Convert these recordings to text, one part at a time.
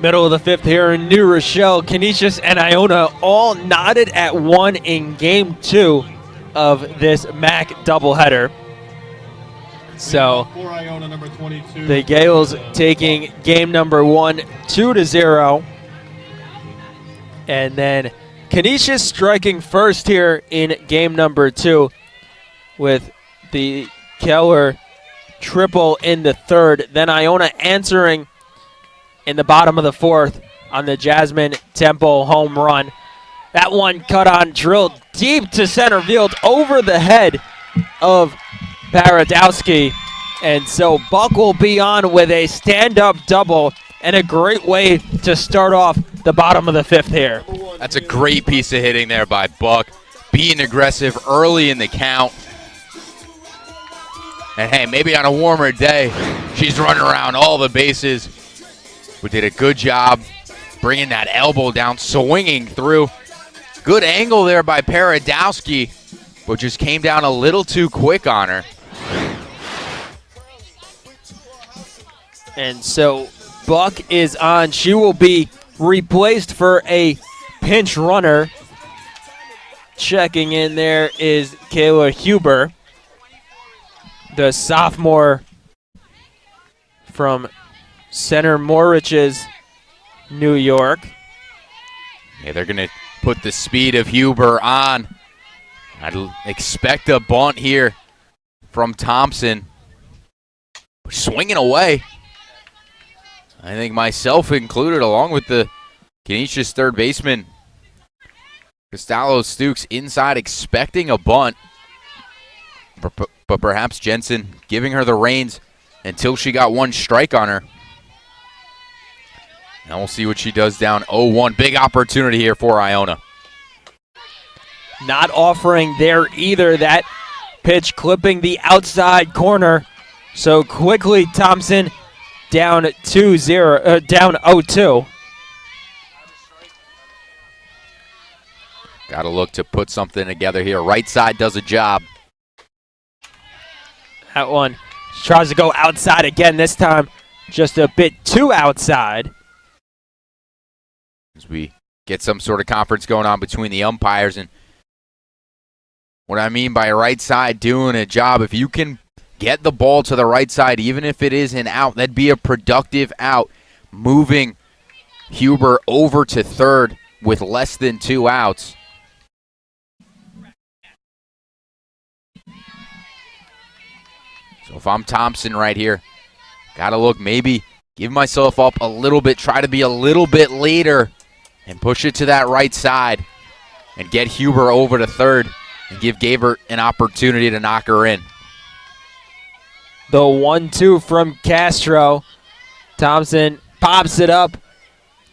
Middle of the fifth here in New Rochelle. Canisius and Iona all knotted at 1 in game 2 of this MAAC doubleheader. So the Gaels taking game number 1 2-0. And then Canisius striking first here in game number 2 with the Keller triple in the third. Then Iona answering in the bottom of the fourth on the Jasmine Temple home run. That one cut on, drilled deep to center field over the head of Paradowski. And so Buck will be on with a stand-up double and a great way to start off the bottom of the fifth here. That's a great piece of hitting there by Buck, being aggressive early in the count. And hey, maybe on a warmer day, she's running around all the bases. We did a good job bringing that elbow down, swinging through. Good angle there by Paradowski, but just came down a little too quick on her. And so Buck is on. She will be replaced for a pinch runner. Checking in there is Kayla Huber, the sophomore from Center Moriches, New York. Yeah, they're going to put the speed of Huber on. I'd expect a bunt here from Thompson. Swinging away. I think myself included, along with the Canisius third baseman, Costello-Stukes inside expecting a bunt. But perhaps Jensen giving her the reins until she got one strike on her. Now we'll see what she does down 0-1. Big opportunity here for Iona. Not offering there either. That pitch clipping the outside corner. So quickly Thompson down 2-0, down 0-2. Got to look to put something together here. Right side does a job. That one tries to go outside again, this time just a bit too outside. As we get some sort of conference going on between the umpires. And what I mean by right side doing a job, if you can get the ball to the right side, even if it is an out, that'd be a productive out. Moving Huber over to third with less than 2 outs. So if I'm Thompson right here, got to look, maybe give myself up a little bit, try to be a little bit later and push it to that right side and get Huber over to third and give Gabert an opportunity to knock her in. The 1-2 from Castro. Thompson pops it up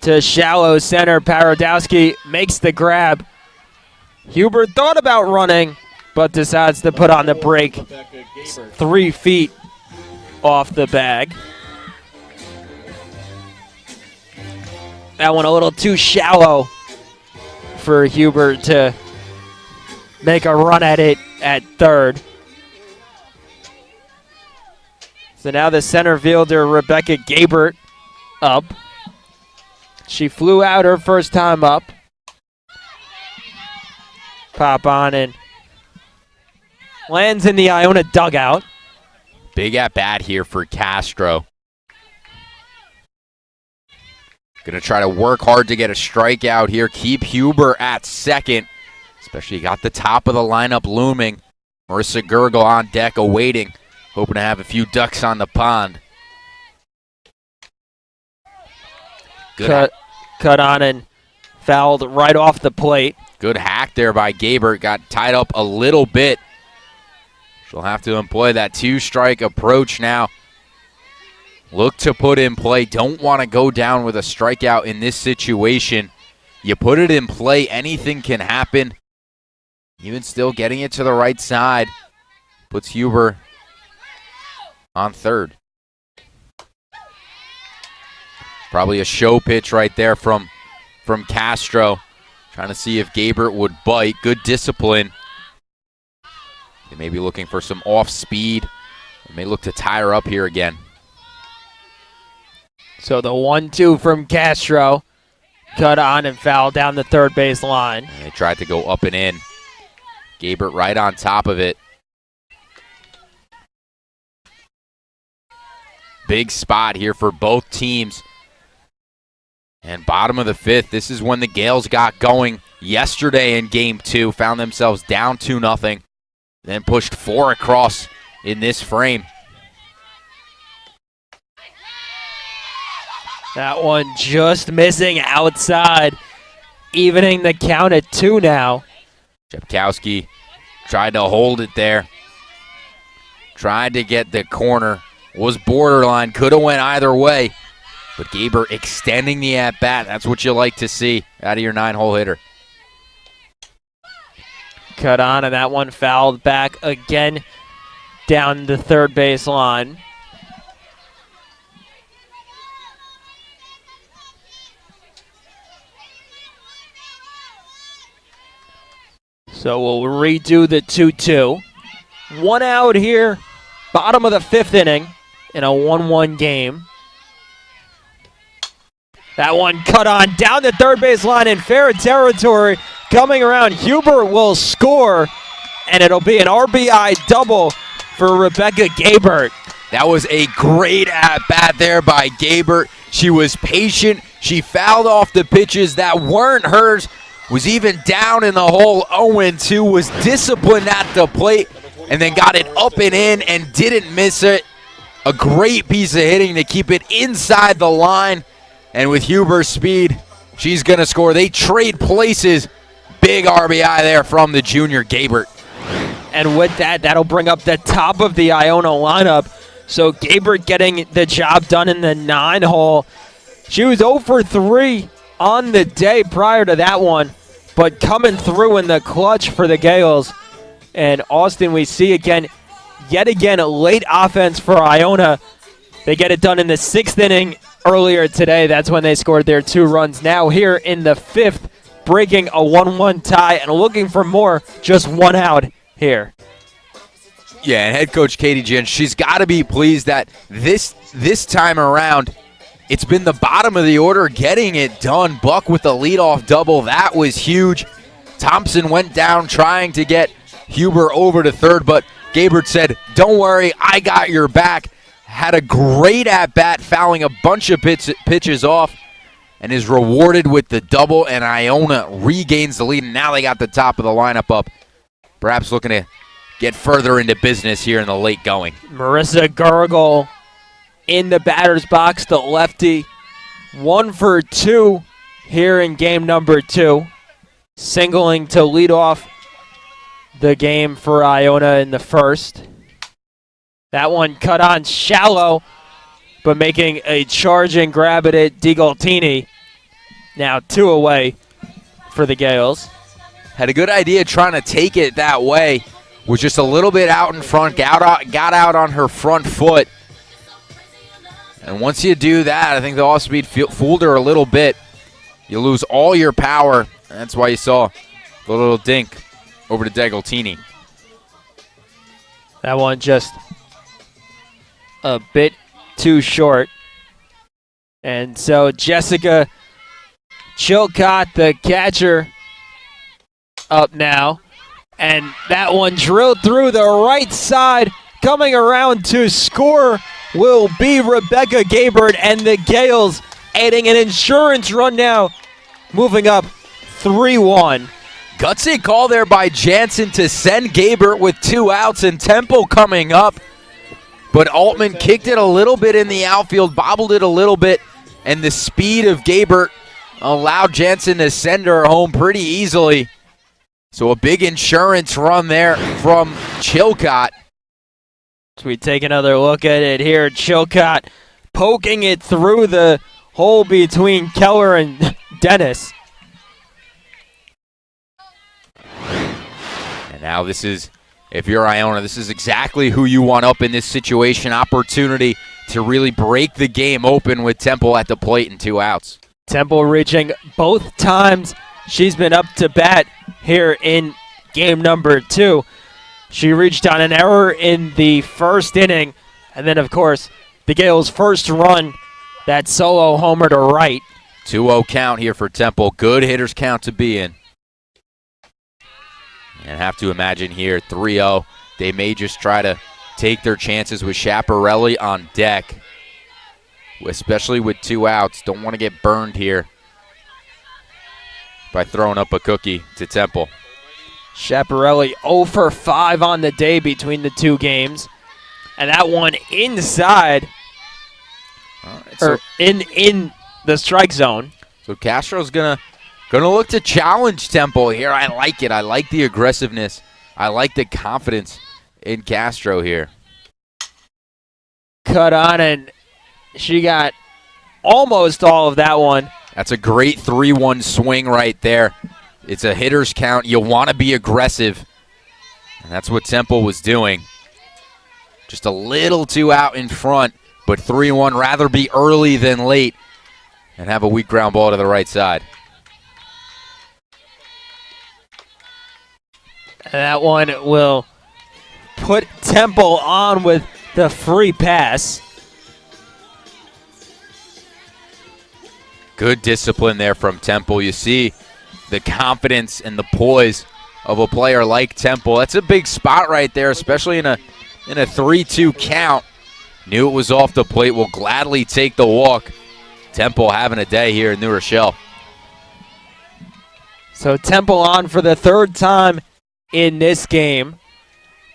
to shallow center. Paradowski makes the grab. Huber thought about running, but decides to put on the brake 3 feet off the bag. That one a little too shallow for Huber to make a run at it at third. So now the center fielder, Rebecca Gabert, up. She flew out her first time up. Pop on and lands in the Iona dugout. Big at bat here for Castro. Going to try to work hard to get a strikeout here. Keep Huber at second. Especially got the top of the lineup looming. Marissa Gergel on deck awaiting. Hoping to have a few ducks on the pond. Good cut on and fouled right off the plate. Good hack there by Gabert. Got tied up a little bit. She'll have to employ that 2-strike approach now. Look to put in play. Don't want to go down with a strikeout in this situation. You put it in play, anything can happen. Even still getting it to the right side. Puts Huber on third. Probably a show pitch right there from Castro. Trying to see if Gabert would bite. Good discipline. They may be looking for some off speed. They may look to tie her up here again. So the 1-2 from Castro. Cut on and foul down the third base line. And they tried to go up and in. Gabert right on top of it. Big spot here for both teams. And bottom of the fifth, this is when the Gaels got going yesterday in game 2. Found themselves down 2-0. Then pushed 4 across in this frame. That one just missing outside, evening the count at 2 now. Jepkowski tried to hold it there. Tried to get the corner. Was borderline. Could have went either way. But Gabert extending the at-bat. That's what you like to see out of your 9-hole hitter. Cut on, and that one fouled back again down the third base line. So we'll redo the 2-2. 1 out here, bottom of the 5th inning in a 1-1 game. That one cut on down the third base line in fair territory. Coming around, Huber will score, and it'll be an RBI double for Rebecca Gabert. That was a great at-bat there by Gabert. She was patient. She fouled off the pitches that weren't hers. Was even down in the hole, 0-2, was disciplined at the plate, and then got it up and in and didn't miss it. A great piece of hitting to keep it inside the line, and with Huber's speed, she's going to score. They trade places. Big RBI there from the junior Gabert. And with that, that'll bring up the top of the Iona lineup. So Gabert getting the job done in the 9-hole. She was 0 for 3 on the day prior to that one, but coming through in the clutch for the Gaels. And Austin, we see yet again, late offense for Iona. They get it done in the 6th inning earlier today. That's when they scored their 2 runs. Now here in the 5th, breaking a 1-1 tie and looking for more, just 1 out here. Yeah, and head coach Katie Jen, she's got to be pleased that this time around, it's been the bottom of the order getting it done. Buck with the leadoff double. That was huge. Thompson went down trying to get Huber over to third, but Gabert said, don't worry, I got your back. Had a great at-bat, fouling a bunch of pitches off, and is rewarded with the double, and Iona regains the lead, and now they got the top of the lineup up. Perhaps looking to get further into business here in the late going. Marissa Gurgle in the batter's box, the lefty. 1 for 2 here in game number 2. Singling to lead off the game for Iona in the first. That one cut on shallow, but making a charging grab at it, DiGoltini. Now 2 away for the Gaels. Had a good idea trying to take it that way. Was just a little bit out in front, got out on her front foot. And once you do that, I think the off-speed fooled her a little bit. You lose all your power. That's why you saw the little dink over to DiGoltini. That one just a bit too short. And so Jessica Chilcott, the catcher, up now. And that one drilled through the right side. Coming around to score will be Rebecca Gabert, and the Gaels adding an insurance run now, moving up 3-1. Gutsy call there by Jansen to send Gabert with 2 outs, and tempo coming up. But Altman kicked it a little bit in the outfield, bobbled it a little bit, and the speed of Gabert allowed Jansen to send her home pretty easily. So a big insurance run there from Chilcott. So we take another look at it here. Chilcott poking it through the hole between Keller and Dennis. And now this is, if you're Iona, this is exactly who you want up in this situation. Opportunity to really break the game open with Temple at the plate and 2 outs. Temple reaching both times she's been up to bat here in game number 2. She reached on an error in the first inning, and then, of course, the Gaels' first run that solo homer to right. 2-0 count here for Temple. Good hitter's count to be in. And have to imagine here, 3-0. They may just try to take their chances with Schiaparelli on deck, especially with 2 outs. Don't want to get burned here by throwing up a cookie to Temple. Schiaparelli 0 for 5 on the day between the 2 games. And that one inside, in the strike zone. So Castro's gonna look to challenge Temple here. I like it. I like the aggressiveness. I like the confidence in Castro here. Cut on, and she got almost all of that one. That's a great 3-1 swing right there. It's a hitter's count. You want to be aggressive, and that's what Temple was doing. Just a little too out in front, but 3-1. Rather be early than late and have a weak ground ball to the right side. And that one will put Temple on with the free pass. Good discipline there from Temple. You see the confidence and the poise of a player like Temple. That's a big spot right there, especially in a 3-2 count. Knew it was off the plate, will gladly take the walk. Temple having a day here in New Rochelle. So Temple on for the 3rd time in this game.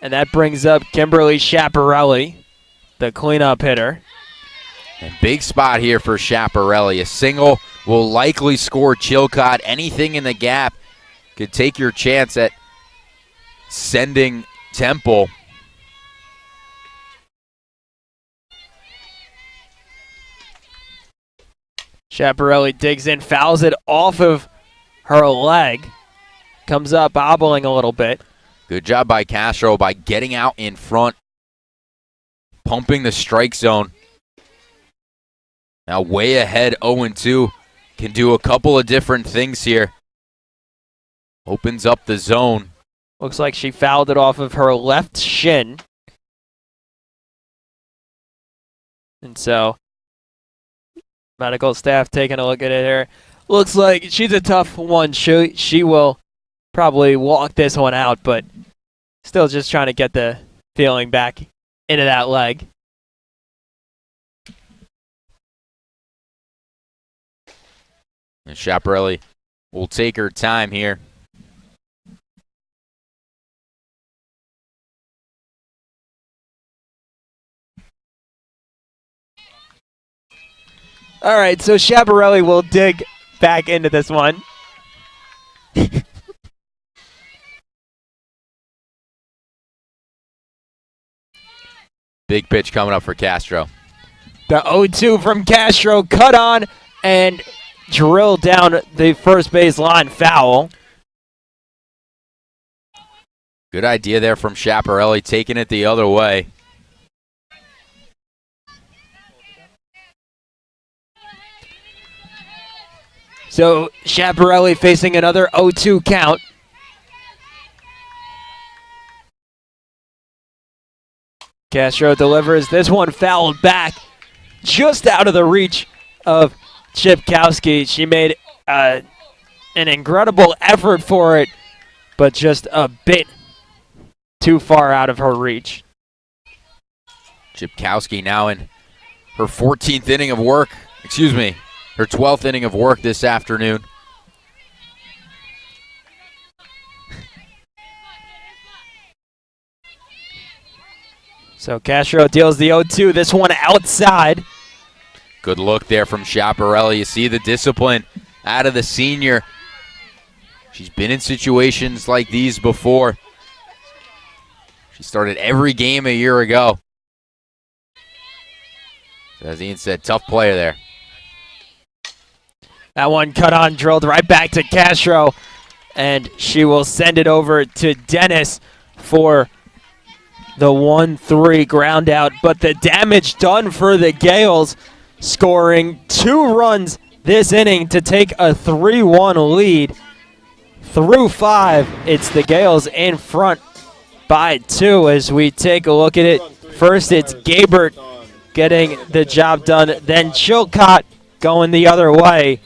And that brings up Kimberly Schiaparelli, the cleanup hitter. And big spot here for Schiaparelli. A single will likely score Chilcott. Anything in the gap could take your chance at sending Temple. Schiaparelli digs in, fouls it off of her leg. Comes up bobbling a little bit. Good job by Castro by getting out in front, pumping the strike zone. Now way ahead, 0-2. Can do a couple of different things here. Opens up the zone. Looks like she fouled it off of her left shin. And so, medical staff taking a look at it here. Looks like she's a tough one. She will probably walk this one out, but still just trying to get the feeling back into that leg. And Schiaparelli will take her time here. All right, so Schiaparelli will dig back into this one. Big pitch coming up for Castro. The 0-2 from Castro, cut on and drill down the first base line, foul. Good idea there from Schiaparelli, taking it the other way. So Schiaparelli facing another 0-2 count. Castro delivers this one fouled back, just out of the reach of Chipkowski. She made an incredible effort for it, but just a bit too far out of her reach. Chipkowski now in her 14th inning of work. Excuse me, her 12th inning of work this afternoon. So Castro deals the 0-2. This one outside. Good look there from Schiaparelli. You see the discipline out of the senior. She's been in situations like these before. She started every game a year ago. So as Ian said, tough player there. That one cut on, drilled right back to Castro. And she will send it over to Dennis for the 1-3 ground out. But the damage done for the Gaels, scoring 2 runs this inning to take a 3-1 lead. Through 5, it's the Gaels in front by 2 as we take a look at it. First, it's Gabert getting the job done. Then Chilcott going the other way.